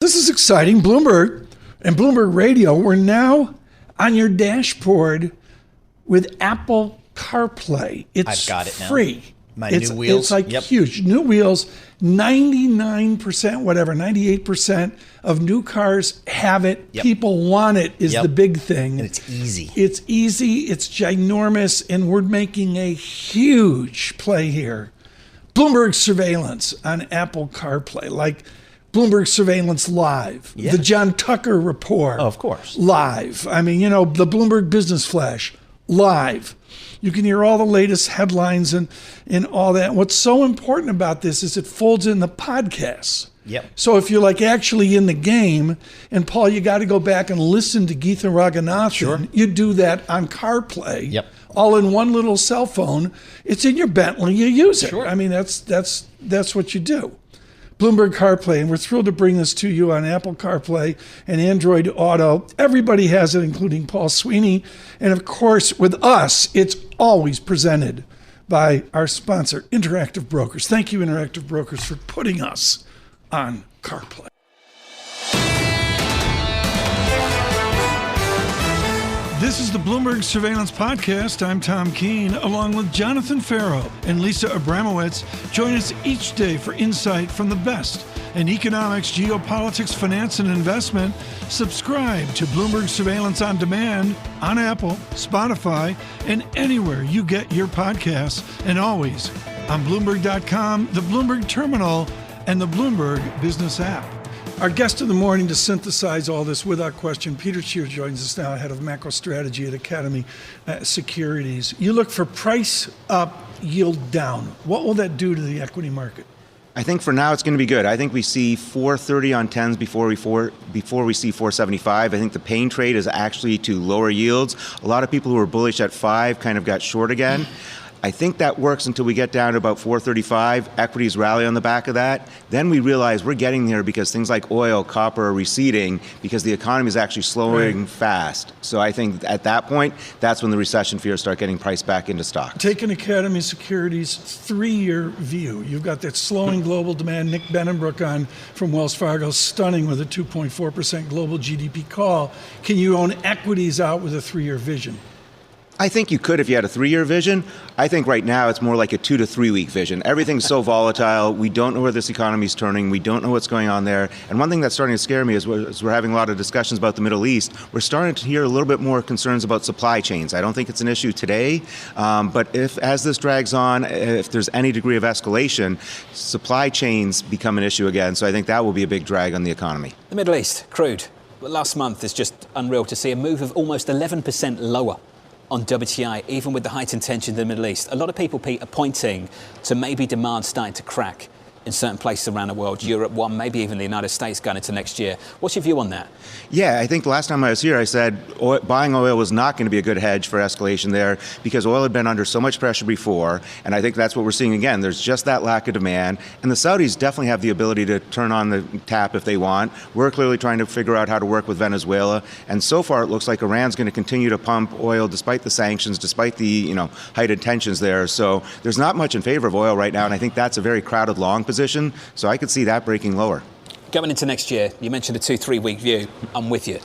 This is exciting. Bloomberg and Bloomberg Radio, we're now on your dashboard with Apple CarPlay. I've got it now. Free. New wheels. It's like huge. New wheels, 99%, whatever, 98% of new cars have it. Yep. People want it is the big thing. And it's easy. It's easy. It's ginormous. And we're making a huge play here. Bloomberg surveillance on Apple CarPlay, like Bloomberg Surveillance Live, the John Tucker Report. Oh, of course. Live. I mean, the Bloomberg Business Flash, live. You can hear all the latest headlines and all that. What's so important about this is it folds in the podcasts. Yep. So if you're like actually in the game, and Paul, you got to go back and listen to Geetha Raghunathan. Sure. You do that on CarPlay. Yep. All in one little cell phone. It's in your Bentley. You use it. Sure. I mean, that's what you do. Bloomberg CarPlay, and we're thrilled to bring this to you on Apple CarPlay and Android Auto. Everybody has it, including Paul Sweeney. And of course, with us, it's always presented by our sponsor, Interactive Brokers. Thank you, Interactive Brokers, for putting us on CarPlay. This is the Bloomberg Surveillance Podcast. I'm Tom Keene, along with Jonathan Farrow and Lisa Abramowitz. Join us each day for insight from the best in economics, geopolitics, finance, and investment. Subscribe to Bloomberg Surveillance on Demand on Apple, Spotify, and anywhere you get your podcasts, and always on Bloomberg.com, the Bloomberg Terminal, and the Bloomberg Business app. Our guest of the morning to synthesize all this without question, Peter Tchir joins us now, head of macro strategy at Academy Securities. You look for price up, yield down. What will that do to the equity market? I think for now it's going to be good. I think we see 430 on 10s before we see 475. I think the pain trade is actually to lower yields. A lot of people who were bullish at 5 kind of got short again. I think that works until we get down to about 435. Equities rally on the back of that. Then we realize we're getting there because things like oil, copper are receding because the economy is actually slowing fast. So I think at that point, that's when the recession fears start getting priced back into stocks. Take an Academy Securities 3-year view. You've got that slowing global demand. Nick Benenbrook on from Wells Fargo, stunning with a 2.4% global GDP call. Can you own equities out with a 3-year vision? I think you could if you had a 3-year vision. I think right now it's more like a 2 to 3 week vision. Everything's so volatile. We don't know where this economy is turning. We don't know what's going on there. And one thing that's starting to scare me is we're having a lot of discussions about the Middle East. We're starting to hear a little bit more concerns about supply chains. I don't think it's an issue today, but as this drags on, if there's any degree of escalation, supply chains become an issue again. So I think that will be a big drag on the economy. The Middle East, crude. Last month is just unreal to see a move of almost 11% lower on WTI, even with the heightened tension in the Middle East. A lot of people, Pete, are pointing to maybe demand starting to crack in certain places around the world, Europe, maybe even the United States going into next year. What's your view on that? Yeah, I think the last time I was here, I said buying oil was not going to be a good hedge for escalation there because oil had been under so much pressure before, and I think that's what we're seeing again. There's just that lack of demand, and the Saudis definitely have the ability to turn on the tap if they want. We're clearly trying to figure out how to work with Venezuela, and so far it looks like Iran's going to continue to pump oil despite the sanctions, despite the heightened tensions there. So there's not much in favor of oil right now, and I think that's a very crowded long position. So I could see that breaking lower. Going into next year, you mentioned a 2-3 week view. I'm with you.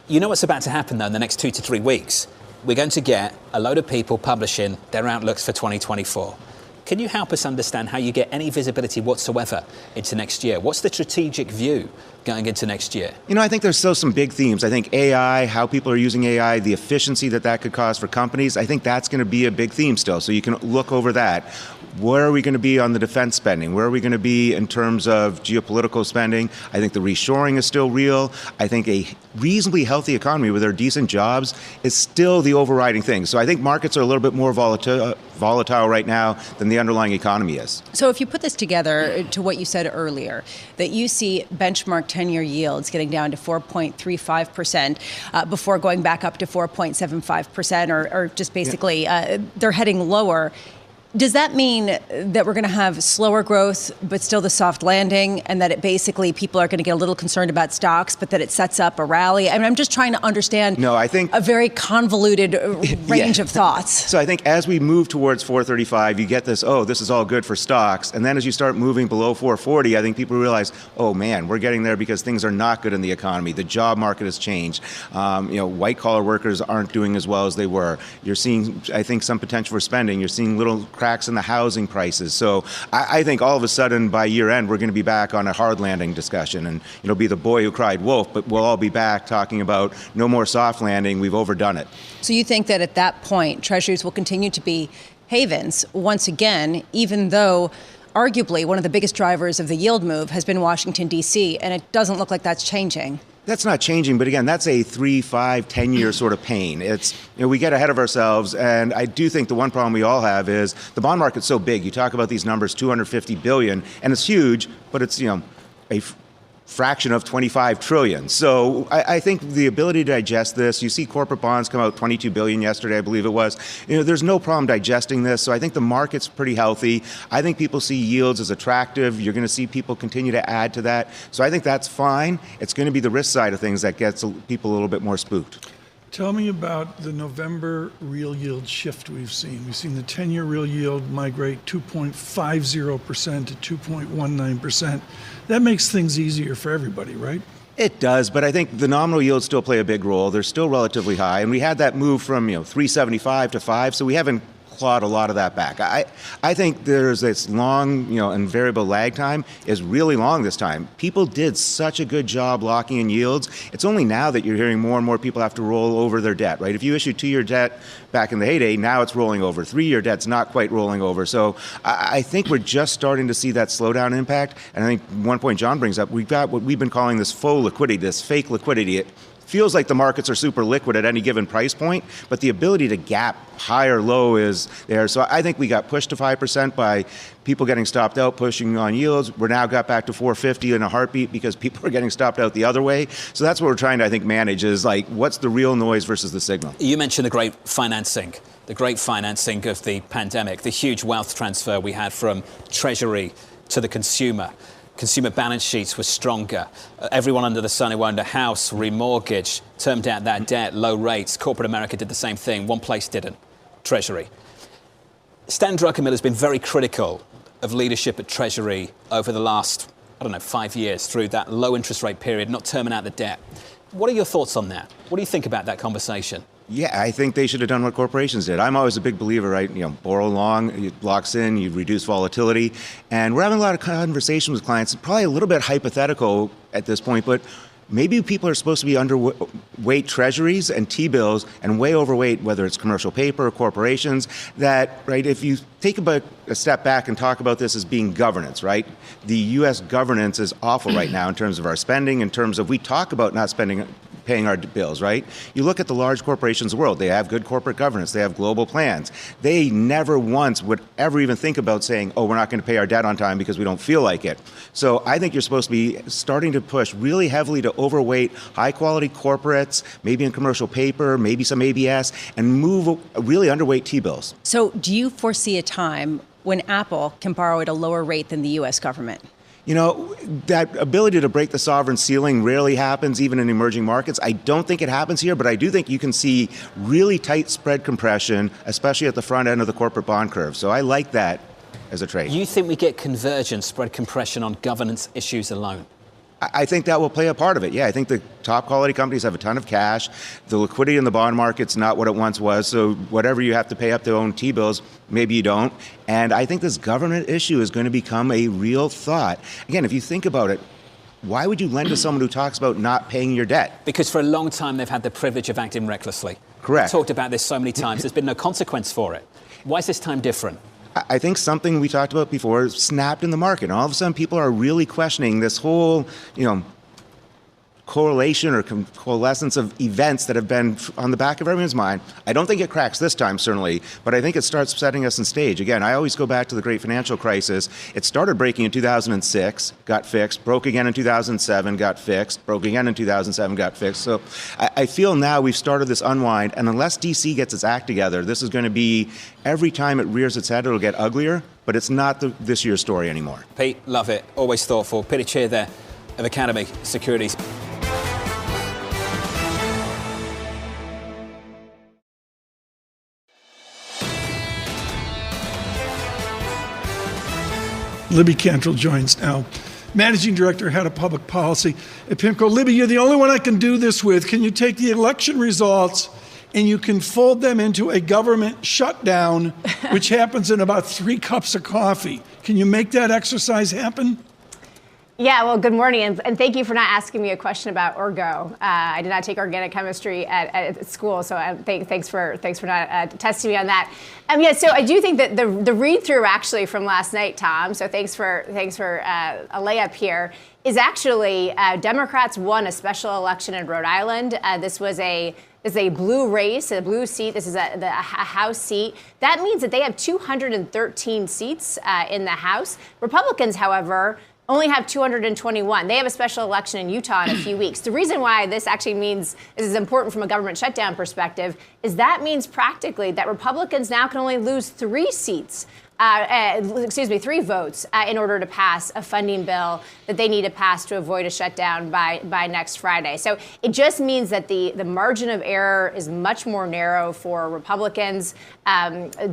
You know what's about to happen, though, in the next 2 to 3 weeks? We're going to get a load of people publishing their outlooks for 2024. Can you help us understand how you get any visibility whatsoever into next year? What's the strategic view going into next year? I think there's still some big themes. I think AI, how people are using AI, the efficiency that could cause for companies, I think that's going to be a big theme still. So you can look over that. Where are we going to be on the defense spending? Where are we going to be in terms of geopolitical spending? I think the reshoring is still real. I think a reasonably healthy economy with our decent jobs is still the overriding thing. So I think markets are a little bit more volatile right now than the underlying economy is. So if you put this together to what you said earlier, that you see benchmark 10-year yields getting down to 4.35% before going back up to 4.75%, or just basically they're heading lower. Does that mean that we're going to have slower growth, but still the soft landing, and that it basically people are going to get a little concerned about stocks, but that it sets up a rally? I mean, I'm just trying to understand I think a very convoluted range of thoughts. So I think as we move towards 435, you get this, this is all good for stocks. And then as you start moving below 440, I think people realize, oh man, we're getting there because things are not good in the economy. The job market has changed. White collar workers aren't doing as well as they were. You're seeing, I think, some potential for spending. You're seeing little cracks in the housing prices. So I think all of a sudden by year end, we're going to be back on a hard landing discussion, and it'll be the boy who cried wolf, but we'll all be back talking about no more soft landing. We've overdone it. So you think that at that point, treasuries will continue to be havens once again, even though arguably one of the biggest drivers of the yield move has been Washington, D.C., and it doesn't look like that's changing. That's not changing, but again, that's a 3, 5, 10-year sort of pain. It's, we get ahead of ourselves, and I do think the one problem we all have is the bond market's so big. You talk about these numbers, $250 billion, and it's huge, but it's, a fraction of 25 trillion. So I think the ability to digest this, you see corporate bonds come out 22 billion yesterday, I believe it was. There's no problem digesting this. So I think the market's pretty healthy. I think people see yields as attractive. You're going to see people continue to add to that. So I think that's fine. It's going to be the risk side of things that gets people a little bit more spooked. Tell me about the November real yield shift we've seen. We've seen the 10-year real yield migrate 2.50% to 2.19%. That makes things easier for everybody, right? It does, but I think the nominal yields still play a big role. They're still relatively high, and we had that move from 375 to 5, so we haven't clawed a lot of that back. I think there's this long, and variable lag time is really long this time. People did such a good job locking in yields. It's only now that you're hearing more and more people have to roll over their debt, right? If you issued 2-year debt back in the heyday, now it's rolling over. 3-year debt's not quite rolling over. So I think we're just starting to see that slowdown impact. And I think one point John brings up, we've got what we've been calling this faux liquidity, this fake liquidity. It feels like the markets are super liquid at any given price point, but the ability to gap high or low is there. So I think we got pushed to 5% by people getting stopped out, pushing on yields. We're now got back to 450 in a heartbeat because people are getting stopped out the other way. So that's what we're trying to, I think, manage is like, what's the real noise versus the signal? You mentioned the great financing of the pandemic, the huge wealth transfer we had from Treasury to the consumer. Consumer balance sheets were stronger. Everyone under the sun who owned a house, remortgaged, termed out that debt, low rates. Corporate America did the same thing. One place didn't. Treasury. Stan Druckenmiller has been very critical of leadership at Treasury over the last, 5 years through that low interest rate period, not terming out the debt. What are your thoughts on that? What do you think about that conversation? Yeah, I think they should have done what corporations did. I'm always a big believer, right? Borrow long, it locks in, you reduce volatility. And we're having a lot of conversations with clients, probably a little bit hypothetical at this point, but maybe people are supposed to be underweight treasuries and T-bills and way overweight, whether it's commercial paper or corporations, that, right, if you take a step back and talk about this as being governance, right? The U.S. governance is awful right now in terms of our spending, in terms of we talk about not paying our bills, right? You look at the large corporations of the world, they have good corporate governance, they have global plans. They never once would ever even think about saying, we're not going to pay our debt on time because we don't feel like it. So I think you're supposed to be starting to push really heavily to overweight high quality corporates, maybe in commercial paper, maybe some ABS, and move really underweight T-bills. So do you foresee a time when Apple can borrow at a lower rate than the U.S. government? That ability to break the sovereign ceiling rarely happens, even in emerging markets. I don't think it happens here, but I do think you can see really tight spread compression, especially at the front end of the corporate bond curve. So I like that as a trade. You think we get convergence, spread compression on governance issues alone? I think that will play a part of it. Yeah, I think the top quality companies have a ton of cash. The liquidity in the bond market's not what it once was. So whatever you have to pay up to own T-bills, maybe you don't. And I think this government issue is going to become a real thought. Again, if you think about it, why would you lend to someone who talks about not paying your debt? Because for a long time they've had the privilege of acting recklessly. Correct. We've talked about this so many times. There's been no consequence for it. Why is this time different? I think something we talked about before snapped in the market. And all of a sudden, people are really questioning this whole, correlation or coalescence of events that have been on the back of everyone's mind. I don't think it cracks this time, certainly, but I think it starts setting us on stage. Again, I always go back to the great financial crisis. It started breaking in 2006, got fixed, broke again in 2007, got fixed, broke again in 2007, got fixed. So I feel now we've started this unwind, and unless D.C. gets its act together, this is going to be, every time it rears its head, it'll get uglier, but it's not this year's story anymore. Pete, love it. Always thoughtful. Peter Tchir there of Academy Securities. Libby Cantrell joins now. Managing Director, Head of Public Policy at PIMCO. Libby, you're the only one I can do this with. Can you take the election results and you can fold them into a government shutdown, which happens in about 3 cups of coffee? Can you make that exercise happen? Yeah, well, good morning, and thank you for not asking me a question about orgo. I did not take organic chemistry at school, so thanks for not testing me on that. So I do think that the read-through actually from last night, Tom. So thanks for a layup here. Is actually Democrats won a special election in Rhode Island. This is a blue race, a blue seat. This is a House seat. That means that they have 213 seats in the House. Republicans, however, only have 221. They have a special election in Utah in a few weeks. The reason why this actually means this is important from a government shutdown perspective is that means practically that Republicans now can only lose 3 seats. 3 votes in order to pass a funding bill that they need to pass to avoid a shutdown by next Friday. So it just means that the margin of error is much more narrow for Republicans.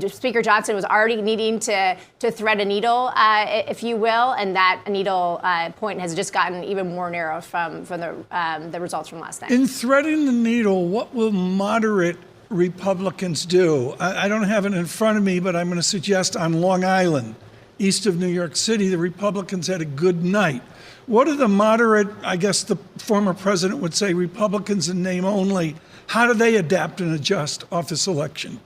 Speaker Johnson was already needing to thread a needle, if you will, and that needle point has just gotten even more narrow from the results from last night. In threading the needle, what will moderate Republicans do? I don't have it in front of me, but I'm going to suggest on Long Island, east of New York City, the Republicans had a good night. What are the moderate, I guess the former president would say, Republicans in name only? How do they adapt and adjust off this election?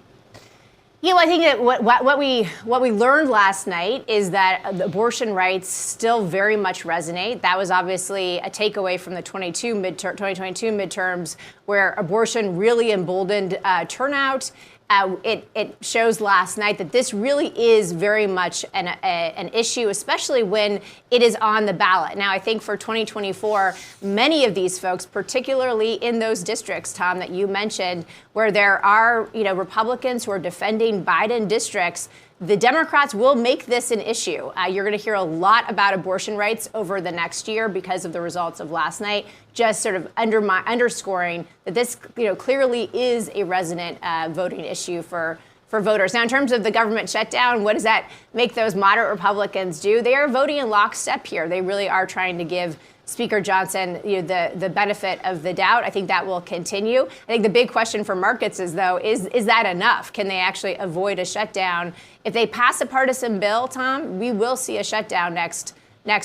Yeah, well, I think that what we learned last night is that abortion rights still very much resonate. That was obviously a takeaway from the 2022 midterms, where abortion really emboldened turnout. It shows last night that this really is very much an issue, especially when it is on the ballot. Now, I think for 2024, many of these folks, particularly in those districts, Tom, that you mentioned, where there are Republicans who are defending Biden districts, the Democrats will make this an issue. You're going to hear a lot about abortion rights over the next year because of the results of last night, just sort of underscoring that this clearly is a resonant voting issue for voters. Now, in terms of the government shutdown, what does that make those moderate Republicans do? They are voting in lockstep here. They really are trying to give Speaker Johnson the benefit of the doubt. I think that will continue. I think the big question for markets is that enough? Can they actually avoid a shutdown? If they pass a partisan bill, Tom, we will see a shutdown next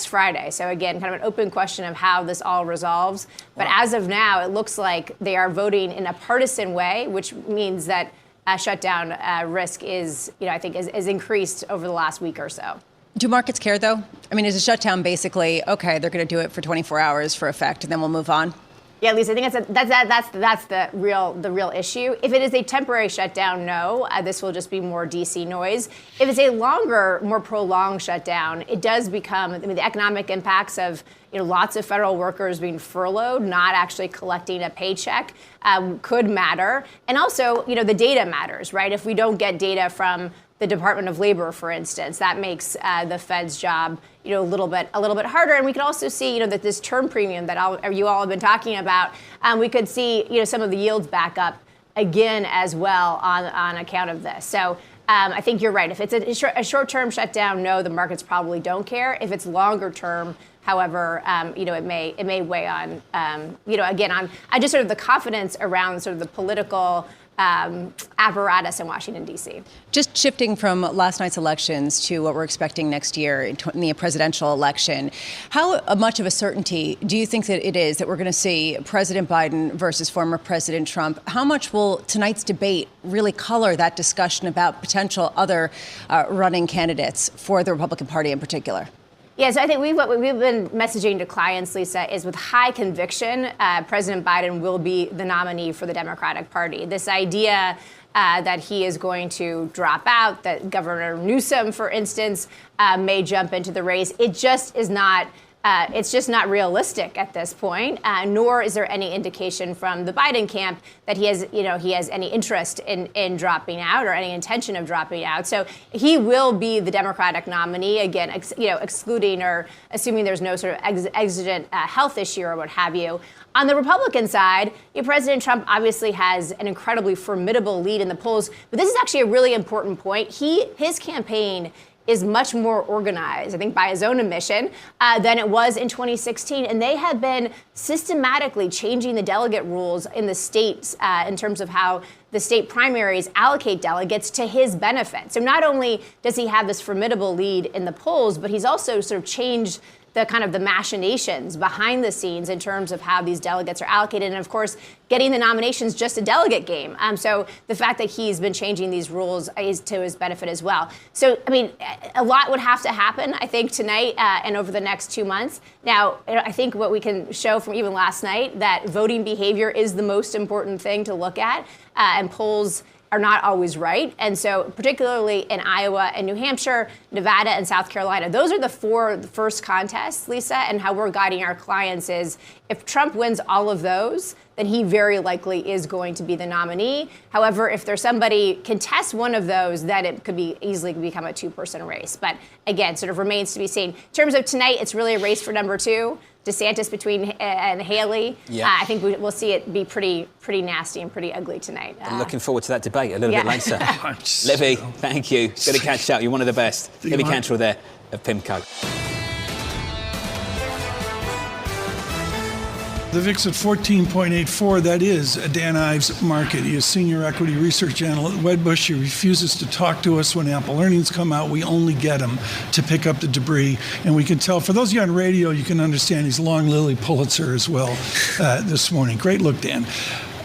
Friday. So again, kind of an open question of how this all resolves. But as of now, it looks like they are voting in a partisan way, which means that shutdown risk is increased over the last week or so. Do markets care, though? I mean, is a shutdown basically, okay, they're going to do it for 24 hours for effect, and then we'll move on? Yeah, Lisa, I think that's the real issue. If it is a temporary shutdown, no, this will just be more DC noise. If it's a longer, more prolonged shutdown, it does become, the economic impacts of lots of federal workers being furloughed, not actually collecting a paycheck, could matter. And also, the data matters, right? If we don't get data from the Department of Labor, for instance, that makes the Fed's job, a little bit harder. And we can also see, that this term premium that you all have been talking about, we could see, some of the yields back up again as well on account of this. So I think you're right. If it's a short-term shutdown, no, the markets probably don't care. If it's longer term, however, it may weigh on, again, on just sort of the confidence around sort of the political apparatus in Washington, D.C. Just shifting from last night's elections to what we're expecting next year in the presidential election, how much of a certainty do you think that it is that we're going to see President Biden versus former President Trump? How much will tonight's debate really color that discussion about potential other running candidates for the Republican Party in particular? Yeah, so I think what we've been messaging to clients, Lisa, is with high conviction, President Biden will be the nominee for the Democratic Party. This idea that he is going to drop out, that Governor Newsom, for instance, may jump into the race, it just is not. It's just not realistic at this point, nor is there any indication from the Biden camp that he has any interest in dropping out or any intention of dropping out. So he will be the Democratic nominee, again, excluding or assuming there's no sort of exigent health issue or what have you. On the Republican side, President Trump obviously has an incredibly formidable lead in the polls, but this is actually a really important point. His campaign is much more organized, I think, by his own admission, than it was in 2016. And they have been systematically changing the delegate rules in the states in terms of how the state primaries allocate delegates to his benefit. So not only does he have this formidable lead in the polls, but he's also sort of changed the kind of the machinations behind the scenes in terms of how these delegates are allocated. And of course, getting the nominations just a delegate game. So the fact that he's been changing these rules is to his benefit as well. So, I mean, a lot would have to happen, I think, tonight and over the next 2 months. Now, I think what we can show from even last night, that voting behavior is the most important thing to look at, and polls are not always right. And so particularly in Iowa and New Hampshire, Nevada and South Carolina, those are the four first contests, Lisa, and how we're guiding our clients is if Trump wins all of those, then he very likely is going to be the nominee. However, if there's somebody contests one of those, then it could be easily become a two-person race. But again, sort of remains to be seen. In terms of tonight, it's really a race for number 2. DeSantis and Haley. Yeah. I think we'll see it be pretty nasty and pretty ugly tonight. I'm looking forward to that debate a little bit later. Libby, thank you. Good to catch up. You're one of the best. Libby Cantrell there of PIMCO. The VIX at 14.84, that is Dan Ives' market. He is senior equity research analyst at Wedbush. He refuses to talk to us when Apple earnings come out. We only get him to pick up the debris. And we can tell, for those of you on radio, you can understand he's long Lily Pulitzer as well this morning. Great look, Dan.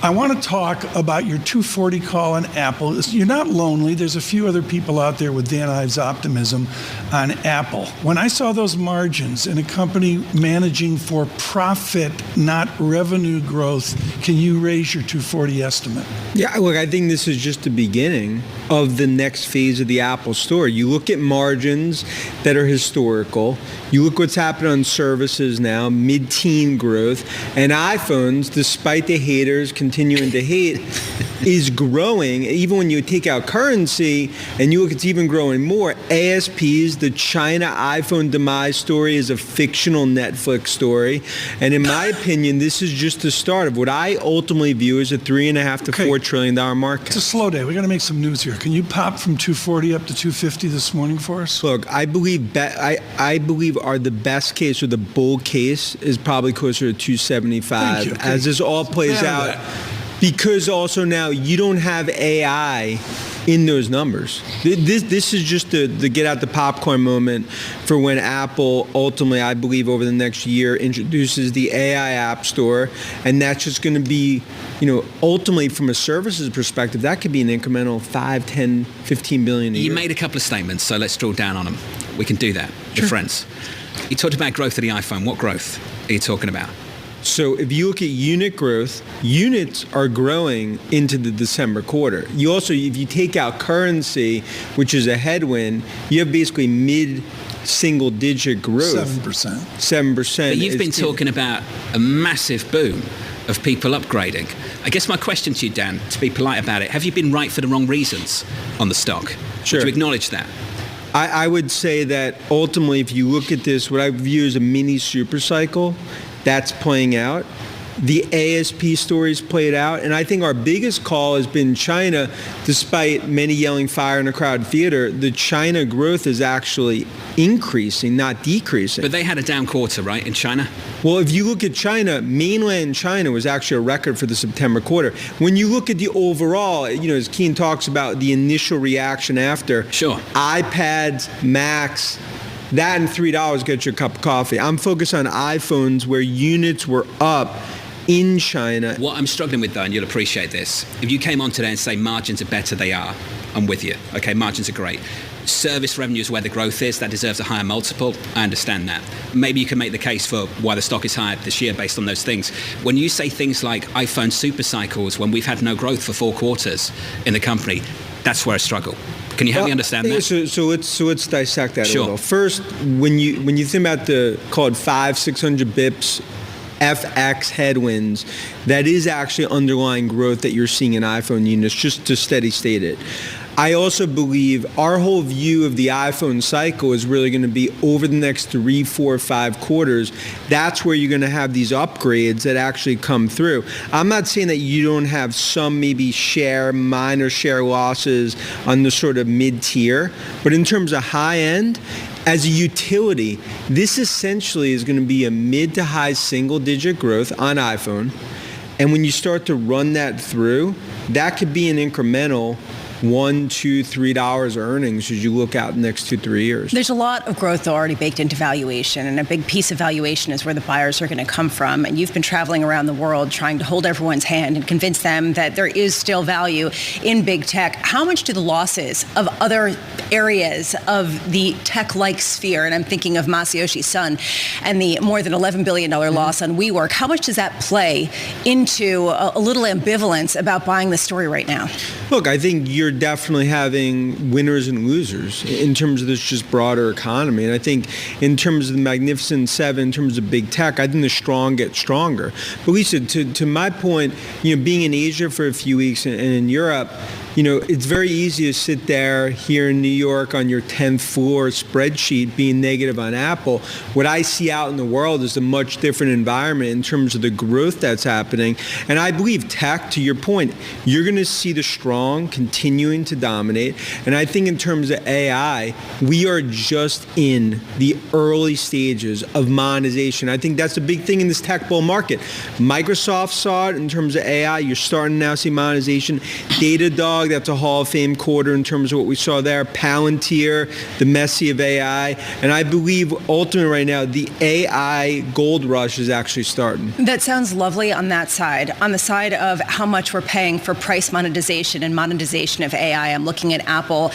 I want to talk about your 240 call on Apple. You're not lonely. There's a few other people out there with Dan Ives' optimism on Apple. When I saw those margins in a company managing for profit, not revenue growth, can you raise your 240 estimate? Yeah, look, I think this is just the beginning of the next phase of the Apple story. You look at margins that are historical. You look what's happened on services now, mid-teen growth, and iPhones, despite the haters continuing to hate, is growing. Even when you take out currency and you look, it's even growing more. ASPs, the China iPhone demise story is a fictional Netflix story. And in my opinion, this is just the start of what I ultimately view as a $3.5 to $4 trillion market. It's a slow day. We got to make some news here. Can you pop from 240 up to 250 this morning for us? Look, I believe are the best case or the bull case is probably closer to 275 as this all plays out. Because also now you don't have AI in those numbers. This is just the get out the popcorn moment for when Apple ultimately, I believe, over the next year introduces the AI App Store, and that's just going to be, ultimately from a services perspective, that could be an incremental 5, 10, 15 billion a year. You made a couple of statements, so let's drill down on them. We can do that. Sure. We're friends. You talked about growth of the iPhone. What growth are you talking about? So if you look at unit growth, units are growing into the December quarter. You also, if you take out currency, which is a headwind, you have basically mid-single digit growth. 7%. 7%. But you've been talking about a massive boom of people upgrading. I guess my question to you, Dan, to be polite about it, have you been right for the wrong reasons on the stock? Sure. Would you acknowledge that? I would say that ultimately, if you look at this, what I view as a mini super cycle, that's playing out. The ASP stories played out. And I think our biggest call has been China. Despite many yelling fire in a crowded theater, the China growth is actually increasing, not decreasing. But they had a down quarter, right, in China? Well, if you look at China, mainland China was actually a record for the September quarter. When you look at the overall, as Keen talks about the initial reaction after, sure, iPads, Macs, that and $3 get you a cup of coffee. I'm focused on iPhones where units were up in China. What I'm struggling with, though, and you'll appreciate this, if you came on today and say margins are better, they are. I'm with you. Okay, margins are great. Service revenue is where the growth is. That deserves a higher multiple. I understand that. Maybe you can make the case for why the stock is higher this year based on those things. When you say things like iPhone super cycles, when we've had no growth for 4 quarters in the company, that's where I struggle. Can you help me understand that? So let's dissect that Sure. a little. First, when you think about the called 500-600 bips FX headwinds, that is actually underlying growth that you're seeing in iPhone units, just to steady state it. I also believe our whole view of the iPhone cycle is really going to be over the next 3, 4, 5 quarters. That's where you're going to have these upgrades that actually come through. I'm not saying that you don't have some maybe minor share losses on the sort of mid-tier, but in terms of high end, as a utility, this essentially is going to be a mid to high single-digit growth on iPhone. And when you start to run that through, that could be an incremental $1, $2, $3 earnings as you look out the next 2-3 years. There's a lot of growth already baked into valuation, and a big piece of valuation is where the buyers are going to come from. And you've been traveling around the world trying to hold everyone's hand and convince them that there is still value in big tech. How much do the losses of other areas of the tech-like sphere, and I'm thinking of Masayoshi Son and the more than $11 billion loss on WeWork, how much does that play into a little ambivalence about buying the story right now? Look, I think you're definitely having winners and losers in terms of this just broader economy. And I think in terms of the Magnificent Seven, in terms of big tech, I think the strong get stronger. But Lisa, to my point, being in Asia for a few weeks and in Europe, it's very easy to sit there here in New York on your 10th floor spreadsheet being negative on Apple. What I see out in the world is a much different environment in terms of the growth that's happening. And I believe tech, to your point, you're going to see the strong continuing to dominate. And I think in terms of AI, we are just in the early stages of monetization. I think that's a big thing in this tech bull market. Microsoft saw it in terms of AI. You're starting to now see monetization. Datadog, that's a Hall of Fame quarter in terms of what we saw there. Palantir, the Messi of AI. And I believe ultimately right now, the AI gold rush is actually starting. That sounds lovely on that side. On the side of how much we're paying for price monetization and monetization of AI, I'm looking at Apple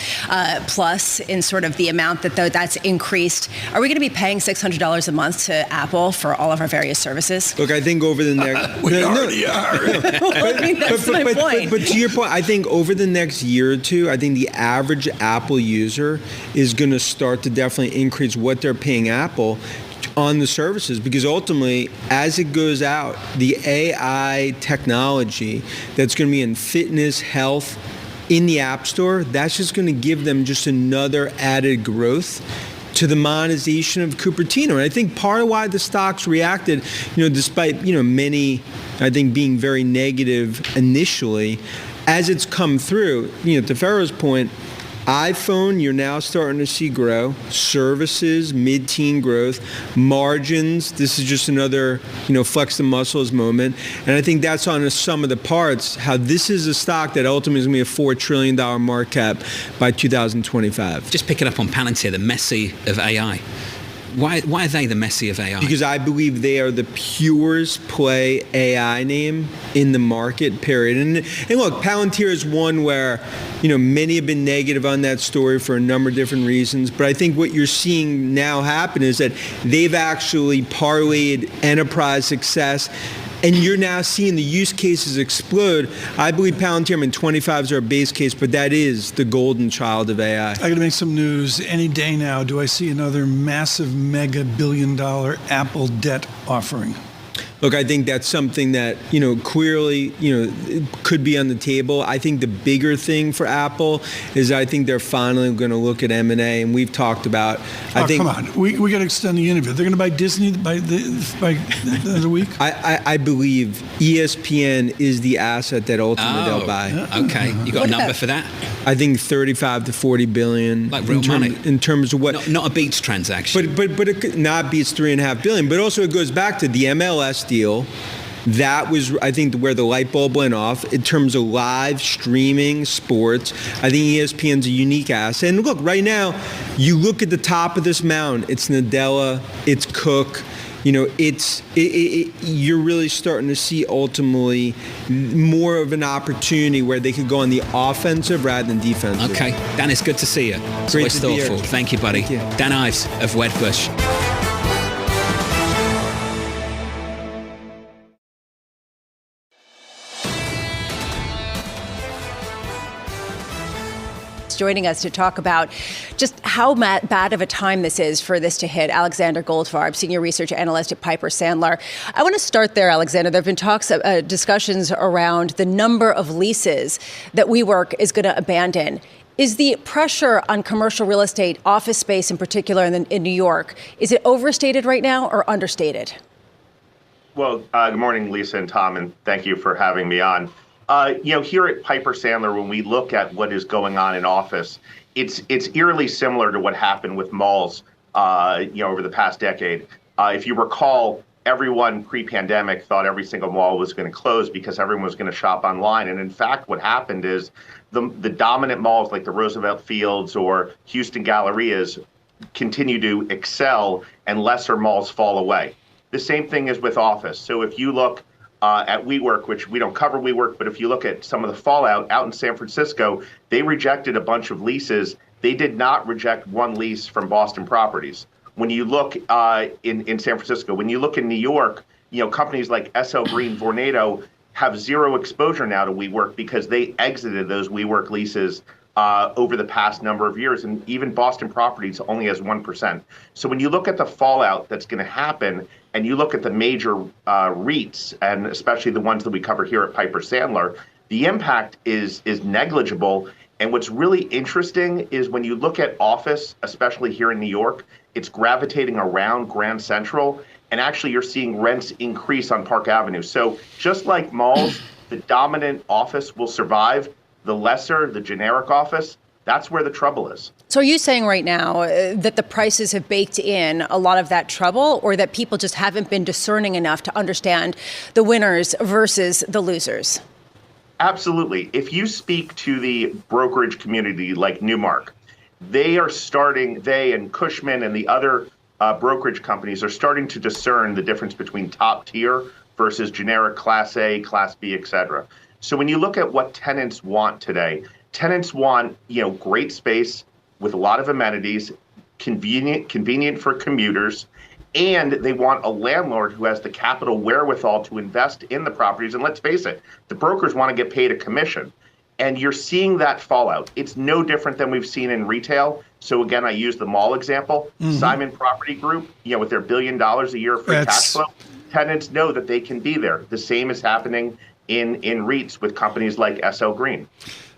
Plus in sort of the amount that's increased. Are we going to be paying $600 a month to Apple for all of our various services? Look, I think over the next... We already are. I mean, that's my point. But to your point, I think over the next year or two, I think the average Apple user is going to start to definitely increase what they're paying Apple on the services, because ultimately, as it goes out, the AI technology that's going to be in fitness, health, in the App Store, that's just going to give them just another added growth to the monetization of Cupertino. And I think part of why the stocks reacted, despite, many, I think, being very negative initially, as it's come through, to Ferro's point, iPhone, you're now starting to see grow. Services, mid-teen growth. Margins, this is just another, flex the muscles moment. And I think that's on the sum of the parts, how this is a stock that ultimately is going to be a $4 trillion market cap by 2025. Just picking up on Palantir, the Messi of AI. Why are they the Messi of AI? Because I believe they are the purest play AI name in the market, period. And look, Palantir is one where, many have been negative on that story for a number of different reasons. But I think what you're seeing now happen is that they've actually parlayed enterprise success. And you're now seeing the use cases explode. I believe Palantir in 25 is our base case, but that is the golden child of AI. I got to make some news. Any day now, do I see another massive mega billion-dollar Apple debt offering? Look, I think that's something that, clearly, could be on the table. I think the bigger thing for Apple is I think they're finally going to look at M&A, and we've talked about. Come on. We got to extend the interview. They're going to buy Disney by the week? I believe ESPN is the asset that ultimately they'll buy. Okay. You got a number for that? I think 35 to 40 billion. Like real money? In terms of what? Not a Beats transaction. But it could not Beats $3.5 billion. But also it goes back to the MLS deal. That was, I think, where the light bulb went off in terms of live streaming sports. I think ESPN's a unique asset. And look, right now, you look at the top of this mountain. It's Nadella, it's Cook, you're really starting to see ultimately more of an opportunity where they could go on the offensive rather than defensive. Okay, Dan, it's good to see you. It's Great always to be thoughtful. here. Thank you, buddy. Thank you. Dan Ives of Wedbush. Joining us to talk about just how bad of a time this is for this to hit. Alexander Goldfarb, senior research analyst at Piper Sandler. I want to start there, Alexander. There have been discussions around the number of leases that WeWork is going to abandon. Is the pressure on commercial real estate, office space in particular in New York, is it overstated right now or understated? Well, good morning, Lisa and Tom, and thank you for having me on. Here at Piper Sandler, when we look at what is going on in office, it's eerily similar to what happened with malls, over the past decade. If you recall, everyone pre-pandemic thought every single mall was going to close because everyone was going to shop online. And in fact, what happened is the dominant malls like the Roosevelt Fields or Houston Gallerias continue to excel and lesser malls fall away. The same thing is with office. So if you look at WeWork, which we don't cover WeWork, but if you look at some of the fallout out in San Francisco, they rejected a bunch of leases. They did not reject one lease from Boston Properties. When you look in San Francisco, when you look in New York, companies like SL Green, Vornado have zero exposure now to WeWork because they exited those WeWork leases over the past number of years. And even Boston Properties only has 1%. So when you look at the fallout that's going to happen, and you look at the major REITs, and especially the ones that we cover here at Piper Sandler, the impact is negligible. And what's really interesting is when you look at office, especially here in New York, it's gravitating around Grand Central. And actually, you're seeing rents increase on Park Avenue. So just like malls, the dominant office will survive. The lesser, the generic office, that's where the trouble is. So are you saying right now that the prices have baked in a lot of that trouble, or that people just haven't been discerning enough to understand the winners versus the losers? Absolutely. If you speak to the brokerage community like Newmark, they and Cushman and the other brokerage companies are starting to discern the difference between top tier versus generic Class A, Class B, et cetera. So when you look at what tenants want today, tenants want, great space with a lot of amenities, convenient for commuters, and they want a landlord who has the capital wherewithal to invest in the properties. And let's face it, the brokers want to get paid a commission. And you're seeing that fallout. It's no different than we've seen in retail. So again, I use the mall example. Mm-hmm. Simon Property Group, with their $1 billion a year free cash flow, tenants know that they can be there. The same is happening in REITs with companies like SL Green.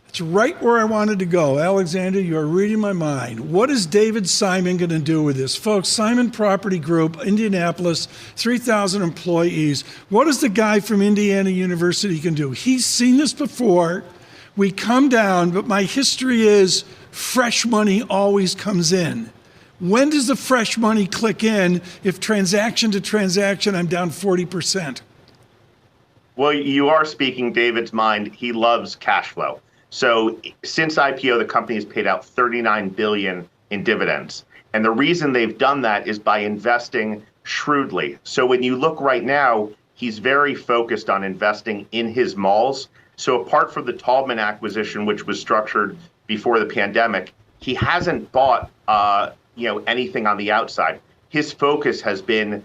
It's right where I wanted to go. Alexander, you're reading my mind. What is David Simon going to do with this? Folks, Simon Property Group, Indianapolis, 3,000 employees. What is the guy from Indiana University can do? He's seen this before. We come down, but my history is fresh money always comes in. When does the fresh money click in if transaction to transaction I'm down 40%? Well, you are speaking David's mind. He loves cash flow. So since IPO, the company has paid out $39 billion in dividends. And the reason they've done that is by investing shrewdly. So when you look right now, he's very focused on investing in his malls. So apart from the Taubman acquisition, which was structured before the pandemic, he hasn't bought anything on the outside. His focus has been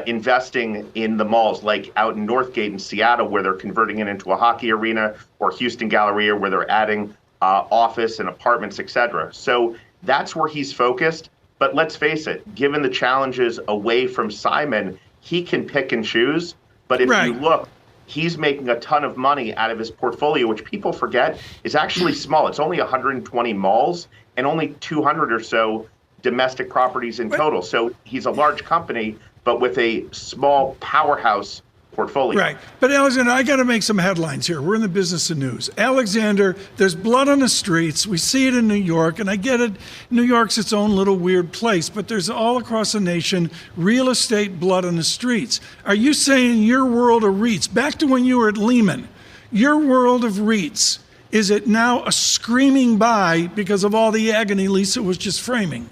investing in the malls, like out in Northgate in Seattle, where they're converting it into a hockey arena, or Houston Galleria, where they're adding office and apartments, et cetera. So that's where he's focused. But let's face it, given the challenges away from Simon, he can pick and choose. But if you look, he's making a ton of money out of his portfolio, which people forget is actually small. It's only 120 malls and only 200 or so domestic properties in total. So he's a large company, but with a small powerhouse portfolio. Right. But Alexander, I got to make some headlines here. We're in the business of news. Alexander, there's blood on the streets. We see it in New York, and I get it. New York's its own little weird place, but there's all across the nation real estate blood on the streets. Are you saying your world of REITs, back to when you were at Lehman, your world of REITs, is it now a screaming buy because of all the agony Lisa was just framing?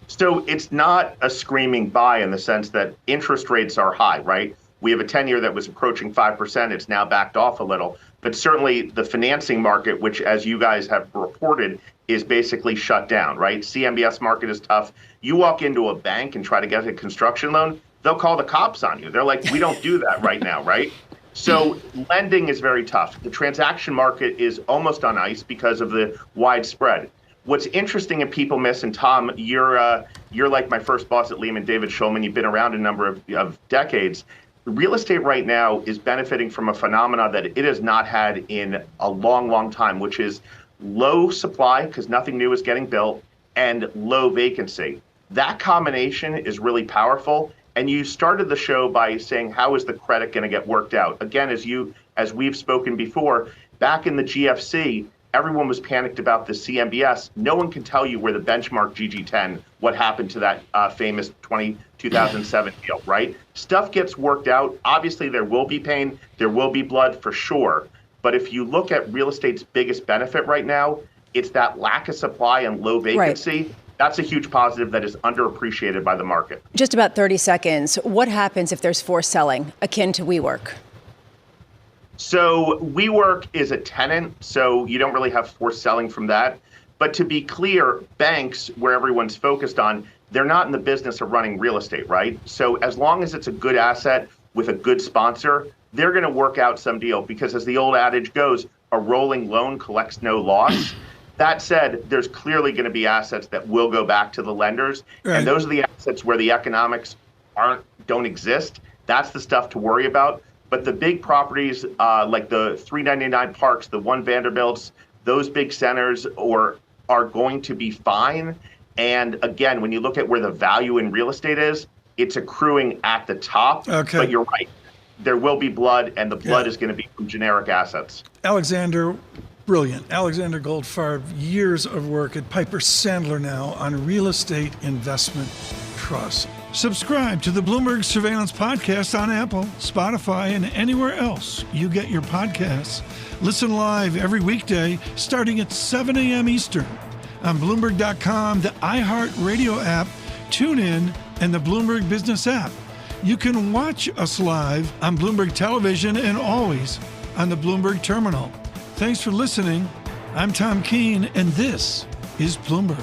So it's not a screaming buy in the sense that interest rates are high, right? We have a 10-year that was approaching 5%. It's now backed off a little. But certainly the financing market, which, as you guys have reported, is basically shut down, right? CMBS market is tough. You walk into a bank and try to get a construction loan, they'll call the cops on you. They're like, we don't do that right now, right? So lending is very tough. The transaction market is almost on ice because of the widespread. What's interesting and people miss, and Tom, you're like my first boss at Lehman, David Schulman. You've been around a number of decades. Real estate right now is benefiting from a phenomena that it has not had in a long, long time, which is low supply because nothing new is getting built and low vacancy. That combination is really powerful. And you started the show by saying, how is the credit going to get worked out? Again, as we've spoken before, back in the GFC, everyone was panicked about the CMBS. No one can tell you where the benchmark GG10, what happened to that famous 2007 deal, right? Stuff gets worked out. Obviously, there will be pain. There will be blood for sure. But if you look at real estate's biggest benefit right now, it's that lack of supply and low vacancy. Right. That's a huge positive that is underappreciated by the market. Just about 30 seconds. What happens if there's forced selling, akin to WeWork? So WeWork is a tenant, so you don't really have forced selling from that. But to be clear, banks, where everyone's focused on, they're not in the business of running real estate, right? So as long as it's a good asset with a good sponsor, they're going to work out some deal because, as the old adage goes, a rolling loan collects no loss. That said, there's clearly going to be assets that will go back to the lenders. Right. And those are the assets where the economics don't exist. That's the stuff to worry about. But the big properties like the 399 Parks, the One Vanderbilts, those big centers are going to be fine. And again, when you look at where the value in real estate is, it's accruing at the top. Okay. But you're right. There will be blood, and the blood is going to be from generic assets. Alexander, brilliant. Alexander Goldfarb, years of work at Piper Sandler now on real estate investment trust. Subscribe to the Bloomberg Surveillance Podcast on Apple, Spotify, and anywhere else you get your podcasts. Listen live every weekday starting at 7 a.m. Eastern on Bloomberg.com, the iHeartRadio app, TuneIn, and the Bloomberg Business app. You can watch us live on Bloomberg Television and always on the Bloomberg Terminal. Thanks for listening. I'm Tom Keene, and this is Bloomberg.